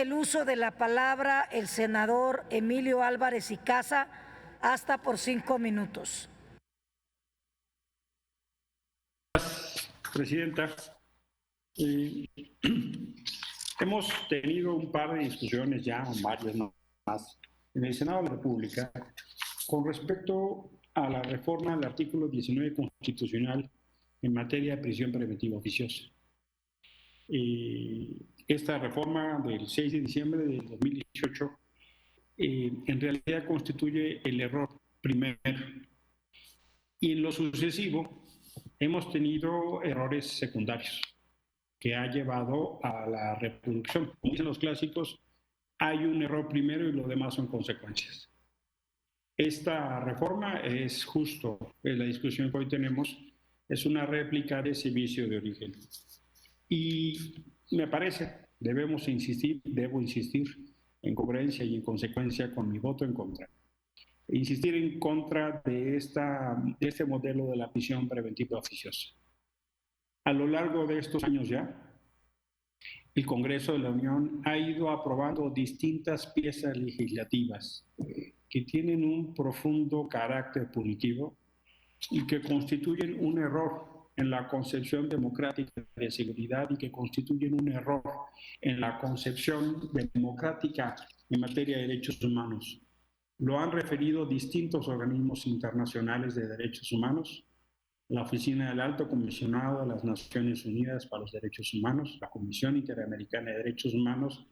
el uso de la palabra el senador Emilio Álvarez y Casa, hasta por 5 minutos. Presidenta, hemos tenido un par de discusiones ya, varias más, en el Senado de la República con respecto a la reforma del artículo 19 constitucional en materia de prisión preventiva oficiosa. Esta reforma del 6 de diciembre de 2018 en realidad constituye el error primero. Y en lo sucesivo hemos tenido errores secundarios que ha llevado a la reproducción. Como dicen los clásicos, hay un error primero y lo demás son consecuencias. Esta reforma es justo, la discusión que hoy tenemos, es una réplica de ese vicio de origen. Y me parece, debo insistir en coherencia y en consecuencia con mi voto en contra. Insistir en contra de este modelo de la prisión preventiva oficiosa. A lo largo de estos años ya, el Congreso de la Unión ha ido aprobando distintas piezas legislativas que tienen un profundo carácter punitivo y que constituyen un error en la concepción democrática de seguridad y que constituyen un error en la concepción democrática en materia de derechos humanos. Lo han referido distintos organismos internacionales de derechos humanos, la Oficina del Alto Comisionado de las Naciones Unidas para los Derechos Humanos, la Comisión Interamericana de Derechos Humanos,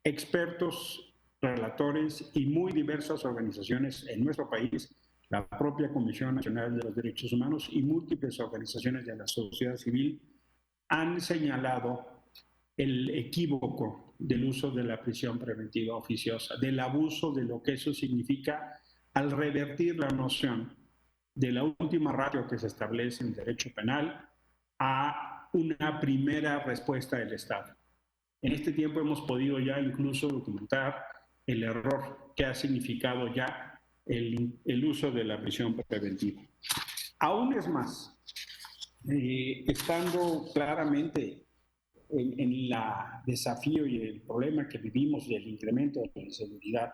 expertos, relatores y muy diversas organizaciones en nuestro país, la propia Comisión Nacional de los Derechos Humanos y múltiples organizaciones de la sociedad civil han señalado el equívoco del uso de la prisión preventiva oficiosa, del abuso de lo que eso significa al revertir la noción de la última ratio que se establece en derecho penal a una primera respuesta del Estado. En este tiempo hemos podido ya incluso documentar el error que ha significado ya el uso de la prisión preventiva. Aún es más, estando claramente en el desafío y el problema que vivimos del incremento de la inseguridad,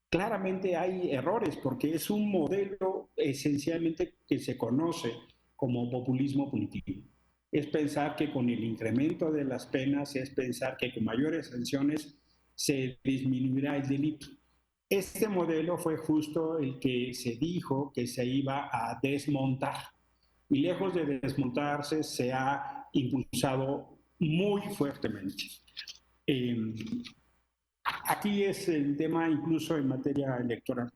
claramente hay errores porque es un modelo esencialmente que se conoce como populismo punitivo. Es pensar que con el incremento de las penas, es pensar que con mayores sanciones se disminuirá el delito. Este modelo fue justo el que se dijo que se iba a desmontar. Y lejos de desmontarse, se ha impulsado muy fuertemente. Aquí es el tema incluso en materia electoral.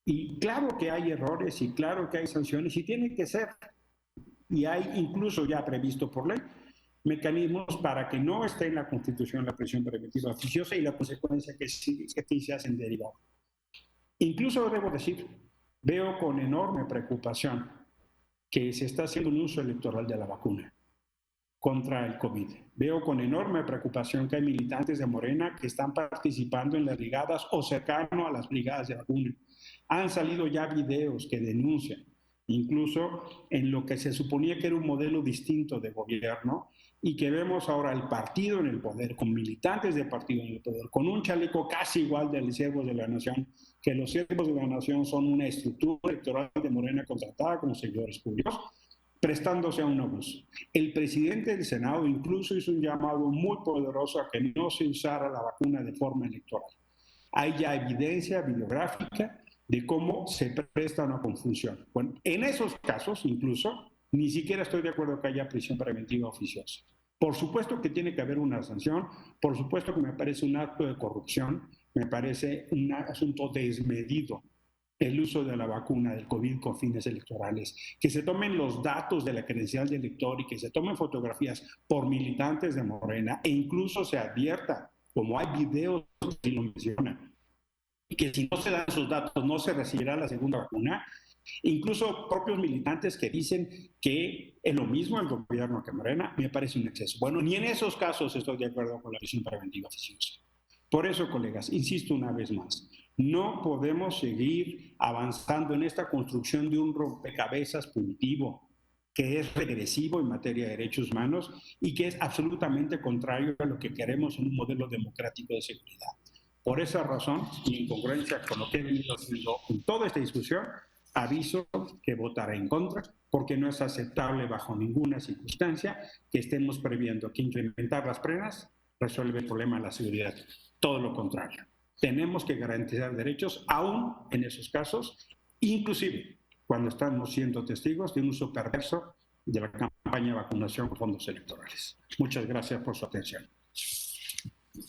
Y claro que hay errores y claro que hay sanciones y tiene que ser. Y hay incluso ya previsto por ley mecanismos para que no esté en la Constitución la prisión preventiva oficiosa y la consecuencia que sí se hacen derivado. Incluso debo decir, veo con enorme preocupación que se está haciendo un uso electoral de la vacuna contra el COVID. Veo con enorme preocupación que hay militantes de Morena que están participando en las brigadas o cercano a las brigadas de vacuna. Han salido ya videos que denuncian, incluso en lo que se suponía que era un modelo distinto de gobierno y que vemos ahora el partido en el poder, con militantes del partido en el poder, con un chaleco casi igual del Siervos de la Nación, que los Siervos de la Nación son una estructura electoral de Morena contratada como servidores públicos, prestándose a un abuso. El presidente del Senado incluso hizo un llamado muy poderoso a que no se usara la vacuna de forma electoral. Hay ya evidencia bibliográfica de cómo se presta una confusión. Bueno, en esos casos, incluso, ni siquiera estoy de acuerdo que haya prisión preventiva oficiosa. Por supuesto que tiene que haber una sanción, por supuesto que me parece un acto de corrupción, me parece un asunto desmedido el uso de la vacuna del COVID con fines electorales, que se tomen los datos de la credencial del elector y que se tomen fotografías por militantes de Morena e incluso se advierta, como hay videos que lo mencionan, que si no se dan esos datos no se recibirá la segunda vacuna. Incluso propios militantes que dicen que es lo mismo el gobierno que Morena, me parece un exceso. Bueno, ni en esos casos estoy de acuerdo con la prisión preventiva oficiosa. Por eso, colegas, insisto una vez más, no podemos seguir avanzando en esta construcción de un rompecabezas punitivo que es regresivo en materia de derechos humanos y que es absolutamente contrario a lo que queremos en un modelo democrático de seguridad. Por esa razón, y en congruencia con lo que he venido haciendo en toda esta discusión, aviso que votaré en contra, porque no es aceptable bajo ninguna circunstancia que estemos previendo que incrementar las penas resuelve el problema de la seguridad. Todo lo contrario. Tenemos que garantizar derechos aún en esos casos, inclusive cuando estamos siendo testigos de un uso perverso de la campaña de vacunación con fondos electorales. Muchas gracias por su atención.